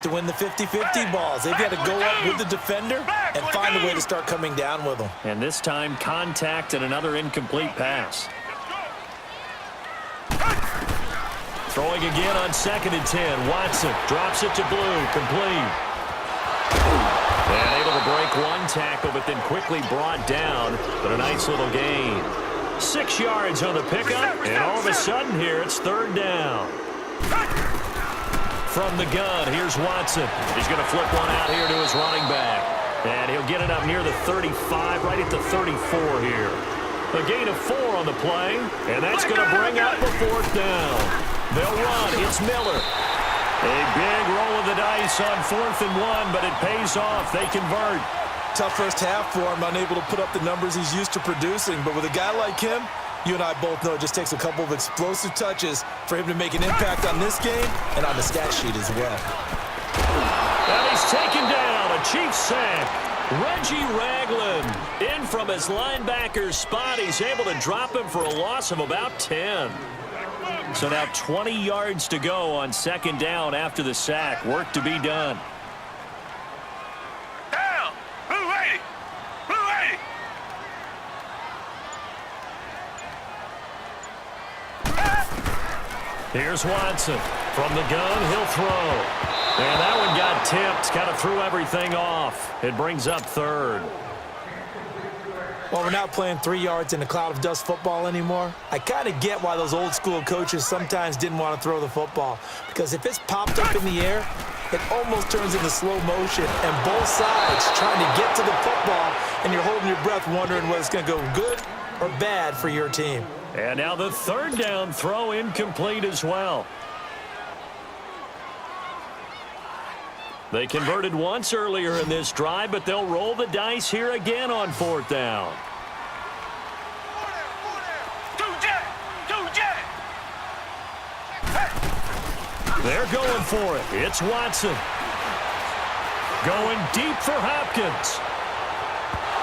to win the 50-50 balls. They've got to go up with the defender and find a way to start coming down with them. And this time, contact and another incomplete pass. Throwing again on 2nd and 10. Watson drops it to Blue. Complete. And able to break one tackle, but then quickly brought down. But a nice little gain. 6 yards on the pickup, and all of a sudden here, it's 3rd down. From the gun, here's Watson. He's going to flip one out here to his running back. And he'll get it up near the 35, right at the 34 here. A gain of 4 on the play, and that's going to bring up the 4th down. They'll run. It's Miller. A big roll of the dice on 4th and 1, but it pays off. They convert. Tough first half for him, unable to put up the numbers he's used to producing. But with a guy like him, you and I both know it just takes a couple of explosive touches for him to make an impact on this game and on the stat sheet as well. And he's taken down. A Chiefs sack. Reggie Ragland in from his linebacker spot. He's able to drop him for a loss of about 10. So now 20 yards to go on 2nd down after the sack. Work to be done. Down. Blue 80. Blue 80. Here's Watson. From the gun, he'll throw. And that one got tipped. Kind of threw everything off. It brings up 3rd. Well, we're not playing 3 yards in a cloud of dust football anymore. I kind of get why those old school coaches sometimes didn't want to throw the football. Because if it's popped up in the air, it almost turns into slow motion. And both sides trying to get to the football, and you're holding your breath wondering whether it's going to go good or bad for your team. And now the 3rd down throw incomplete as well. They converted once earlier in this drive, but they'll roll the dice here again on 4th down. They're going for it. It's Watson. Going deep for Hopkins.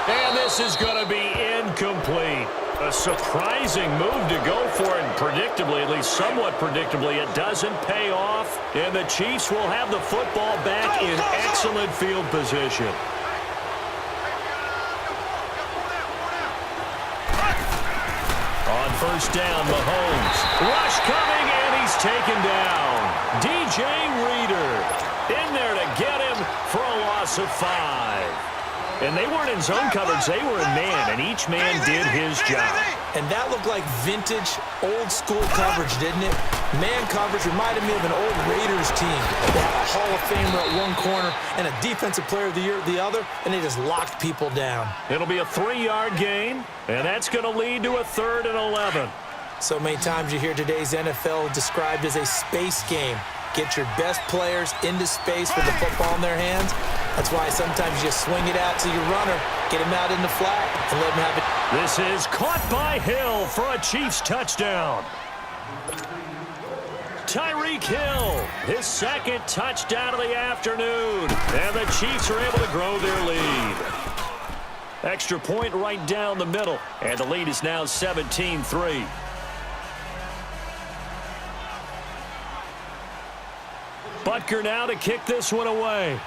And this is going to be incomplete. A surprising move to go for it, and predictably, at least somewhat predictably, it doesn't pay off, and the Chiefs will have the football back in excellent field position. On 1st down, Mahomes. Rush coming, and he's taken down. DJ Reader in there to get him for a loss of 5. And they weren't in zone coverage. They were in man, and each man did his job. And that looked like vintage, old-school coverage, didn't it? Man coverage reminded me of an old Raiders team. They had a Hall of Famer at one corner and a Defensive Player of the Year at the other, and they just locked people down. It'll be a 3-yard gain, and that's going to lead to a 3rd and 11. So many times you hear today's NFL described as a space game. Get your best players into space with the football in their hands. That's why sometimes you swing it out to your runner, get him out in the flat, and let him have it. This is caught by Hill for a Chiefs touchdown. Tyreek Hill, his 2nd touchdown of the afternoon. And the Chiefs are able to grow their lead. Extra point right down the middle. And the lead is now 17-3. Butker now to kick this one away.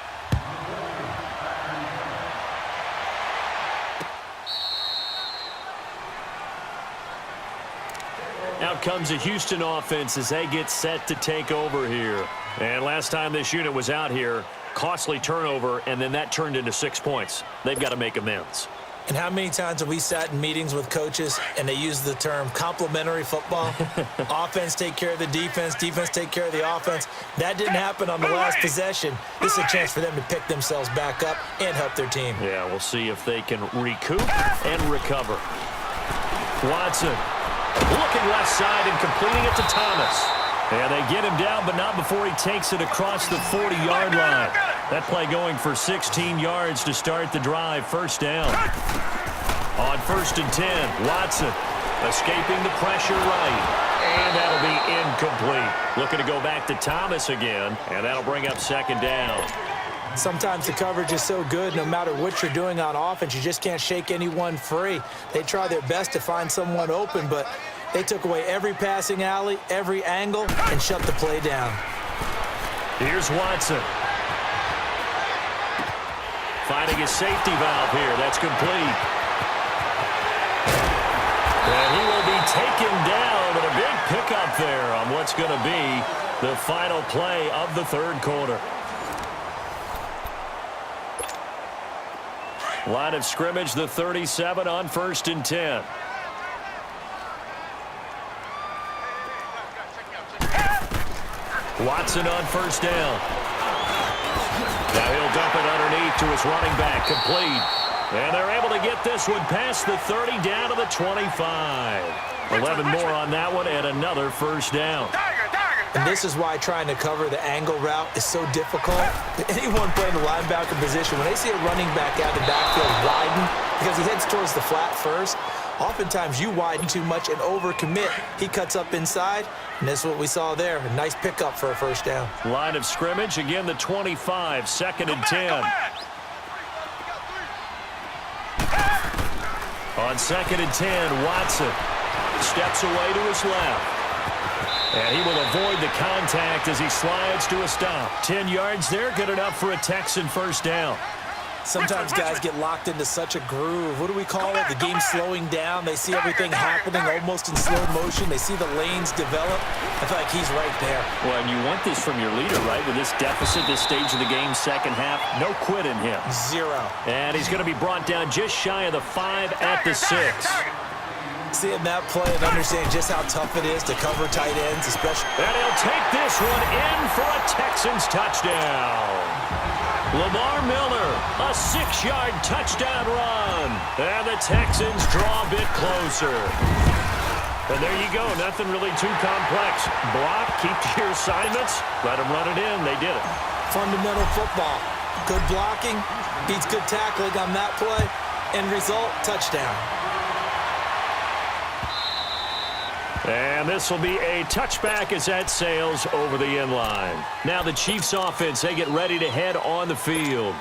Out comes the Houston offense as they get set to take over here. And last time this unit was out here, costly turnover, and then that turned into 6 points. They've got to make amends. And how many times have we sat in meetings with coaches and they use the term complementary football? Offense take care of the defense, defense take care of the offense. That didn't happen on the last possession. This is a chance for them to pick themselves back up and help their team. Yeah, we'll see if they can recoup and recover. Watson looking left side and completing it to Thomas. And they get him down, but not before he takes it across the 40-yard line. That play going for 16 yards to start the drive. 1st down. On 1st and 10, Watson escaping the pressure right. And that'll be incomplete. Looking to go back to Thomas again, and that'll bring up 2nd down. Sometimes the coverage is so good, no matter what you're doing on offense, you just can't shake anyone free. They try their best to find someone open, but they took away every passing alley, every angle, and shut the play down. Here's Watson. finding his safety valve here. That's complete. And he will be taken down, and a big pickup there on what's going to be the final play of the third quarter. Line of scrimmage, the 37 on 1st and 10. Watson on 1st down. Now he'll dump it underneath to his running back, complete. And they're able to get this one past the 30 down to the 25. 11 more on that one and another 1st down. And this is why trying to cover the angle route is so difficult. Anyone playing the linebacker position, when they see a running back out the backfield widen, because he heads towards the flat first, oftentimes you widen too much and overcommit. He cuts up inside, and that's what we saw there. A nice pickup for a 1st down. Line of scrimmage, again the 25, 2nd and 10. On 2nd and 10, Watson steps away to his left. And he will avoid the contact as he slides to a stop. 10 yards there, good enough for a Texan 1st down. Sometimes guys get locked into such a groove. What do we call it? The game's slowing down. They see everything happening almost in slow motion. They see the lanes develop. I feel like he's right there. Well, and you want this from your leader, right? With this deficit, this stage of the game, second half, no quit in him. 0. And he's going to be brought down just shy of the 5 at the 6. Seeing that play and understanding just how tough it is to cover tight ends, especially. And he'll take this one in for a Texans touchdown. Lamar Miller, a 6-yard touchdown run. And the Texans draw a bit closer. And there you go, nothing really too complex. Block, keep to your assignments, let them run it in. They did it. Fundamental football. Good blocking, beats good tackling on that play. End result, touchdown. And this will be a touchback as that sails over the end line. Now the Chiefs offense, they get ready to head on the field.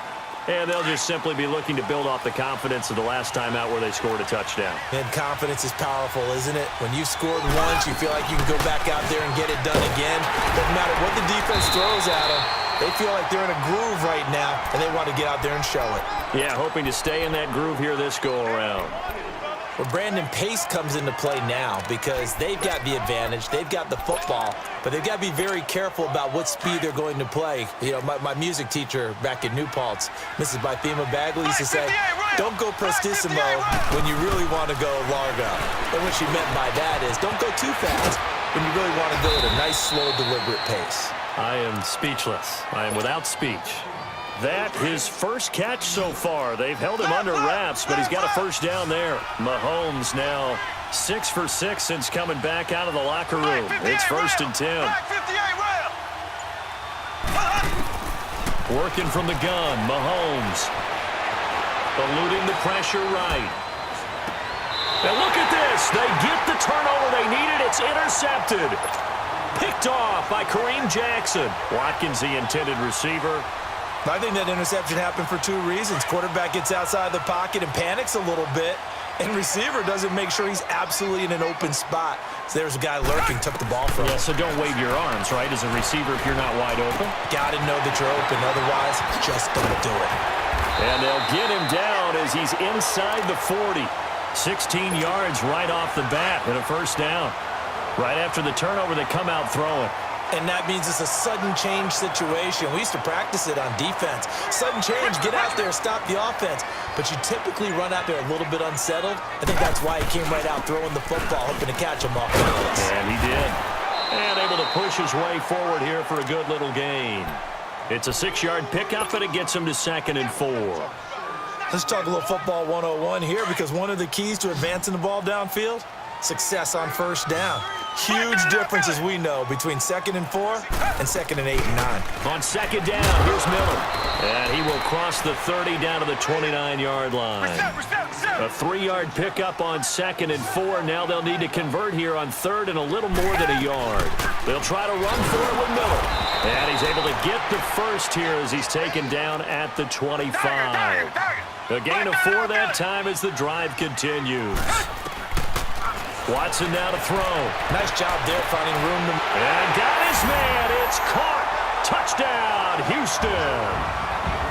And they'll just simply be looking to build off the confidence of the last time out where they scored a touchdown. And confidence is powerful, isn't it? When you've scored once, you feel like you can go back out there and get it done again. Doesn't matter what the defense throws at them. They feel like they're in a groove right now, and they want to get out there and show it. Yeah, hoping to stay in that groove here this go-around. Well, Brandon, pace comes into play now because they've got the advantage. They've got the football, but they've got to be very careful about what speed they're going to play. You know, my music teacher back in New Paltz, Mrs. Bythema Bagley, used to say, don't go prestissimo when you really want to go largo. And what she meant by that is don't go too fast when you really want to go at a nice, slow, deliberate pace. I am speechless. I am without speech. That his first catch so far. They've held him under wraps, but he's got a 1st down there. Mahomes now 6 for 6 since coming back out of the locker room. It's 1st and 10. Working from the gun, Mahomes. Eluding the pressure right. And look at this. They get the turnover they needed. It's intercepted. Picked off by Kareem Jackson. Watkins, the intended receiver. I think that interception happened for 2 reasons. Quarterback gets outside the pocket and panics a little bit, and receiver doesn't make sure he's absolutely in an open spot. So there's a guy lurking, took the ball from him. Yeah, so don't wave your arms, right, as a receiver if you're not wide open. Got to know that you're open. Otherwise, just don't do it. And they'll get him down as he's inside the 40. 16 yards right off the bat and a 1st down. Right after the turnover, they come out throwing. And that means it's a sudden change situation. We used to practice it on defense. Sudden change, get out there, stop the offense. But you typically run out there a little bit unsettled. I think that's why he came right out throwing the football, hoping to catch him off balance. And he did. And able to push his way forward here for a good little gain. It's a 6-yard pickup, and it gets him to 2nd and 4. Let's talk a little football 101 here, because one of the keys to advancing the ball downfield, success on 1st down. Huge difference, as we know, between 2nd and 4 and 2nd and 8 and 9. On 2nd down, here's Miller. And he will cross the 30 down to the 29-yard line. A 3-yard pickup on 2nd and 4. Now they'll need to convert here on 3rd and a little more than a yard. They'll try to run for it with Miller. And he's able to get the 1st here as he's taken down at the 25. A gain of 4 that time as the drive continues. Watson now to throw. Nice job there finding room to... And got his man. It's caught. Touchdown, Houston.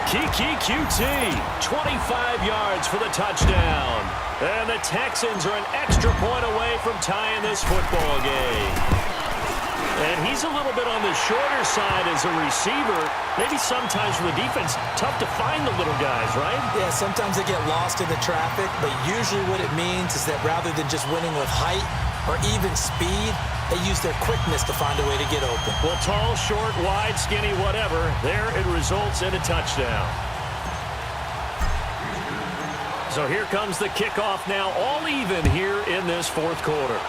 Kiki QT, 25 yards for the touchdown. And the Texans are an extra point away from tying this football game. And he's a little bit on the shorter side as a receiver. Maybe sometimes for the defense, tough to find the little guys, right? Yeah, sometimes they get lost in the traffic, but usually what it means is that rather than just winning with height or even speed, they use their quickness to find a way to get open. Well, tall, short, wide, skinny, whatever, there it results in a touchdown. So here comes the kickoff now, all even here in this fourth quarter.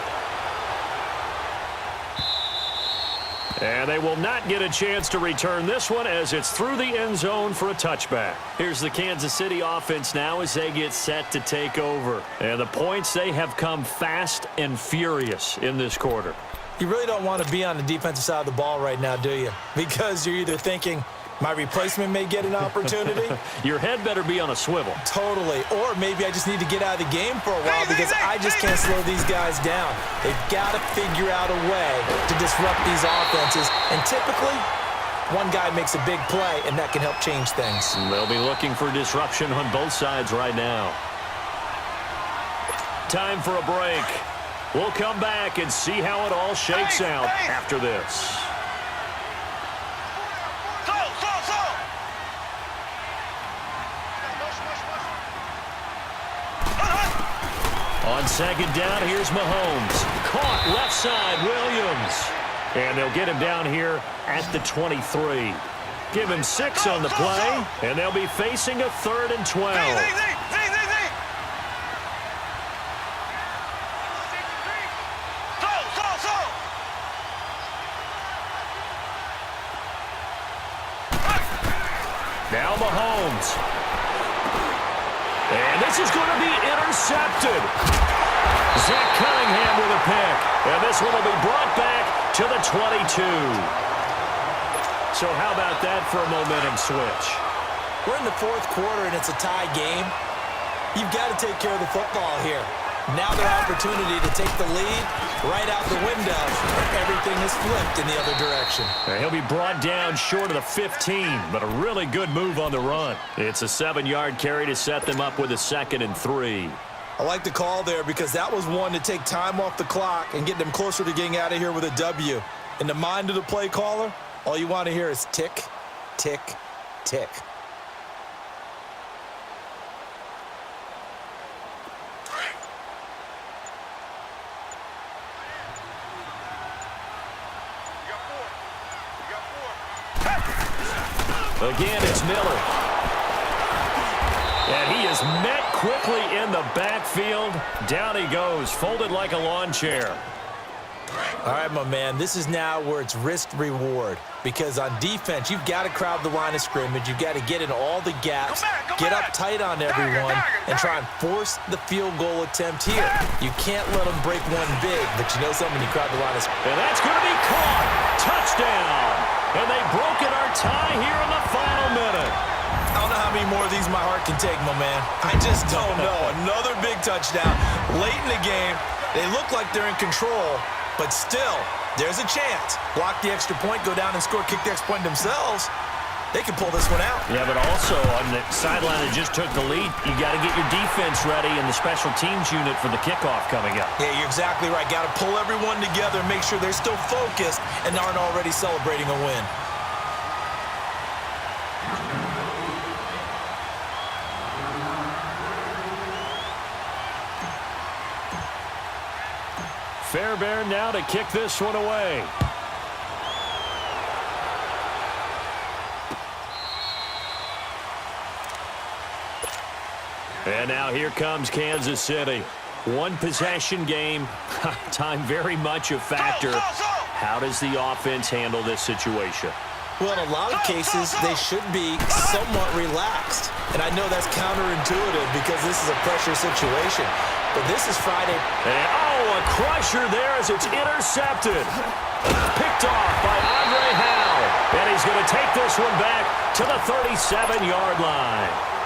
And they will not get a chance to return this one as it's through the end zone for a touchback. Here's the Kansas City offense now as they get set to take over. And the points, they have come fast and furious in this quarter. You really don't want to be on the defensive side of the ball right now, do you? Because you're either thinking, my replacement may get an opportunity. Your head better be on a swivel. Totally. Or maybe I just need to get out of the game for a while because I just can't slow these guys down. They've got to figure out a way to disrupt these offenses. And typically, one guy makes a big play, and that can help change things. They'll be looking for disruption on both sides right now. Time for a break. We'll come back and see how it all shakes out after this. On second down, here's Mahomes. Caught left side, Williams. And they'll get him down here at the 23. Give him 6 on the play, and they'll be facing a 3rd and 12. Now Mahomes. And this is going to be intercepted. Zach Cunningham with a pick. And this one will be brought back to the 22. So how about that for a momentum switch? We're in the fourth quarter, and it's a tie game. You've got to take care of the football here. Now their opportunity to take the lead right out the window. Everything is flipped in the other direction. He'll be brought down short of the 15, but a really good move on the run. It's a 7-yard carry to set them up with a 2nd and 3. I like the call there because that was one to take time off the clock and get them closer to getting out of here with a W. In the mind of the play caller, all you want to hear is tick, tick, tick. Again, it's Miller. And he is met quickly in the backfield. Down he goes, folded like a lawn chair. All right, my man, this is now where it's risk-reward. Because on defense, you've got to crowd the line of scrimmage. You've got to get in all the gaps, get up tight on everyone, and try and force the field goal attempt here. You can't let them break one big, but you know something, you crowd the line of scrimmage. And that's going to be caught. Touchdown. And they've broken our tie here in the final minute. I don't know how many more of these my heart can take, my man. I just don't know. Another big touchdown late in the game. They look like they're in control, but still, there's a chance. Block the extra point, go down and score, kick the extra point themselves. They can pull this one out. Yeah, but also on the sideline that just took the lead, you got to get your defense ready and the special teams unit for the kickoff coming up. Yeah, you're exactly right. Got to pull everyone together, make sure they're still focused and aren't already celebrating a win. Fairbairn now to kick this one away. And now here comes Kansas City. One possession game. Time very much a factor. How does the offense handle this situation? Well, in a lot of cases, they should be somewhat relaxed. And I know that's counterintuitive because this is a pressure situation. But this is Friday. And, a crusher there as it's intercepted. Picked off by Andre Howe. And he's going to take this one back to the 37-yard line.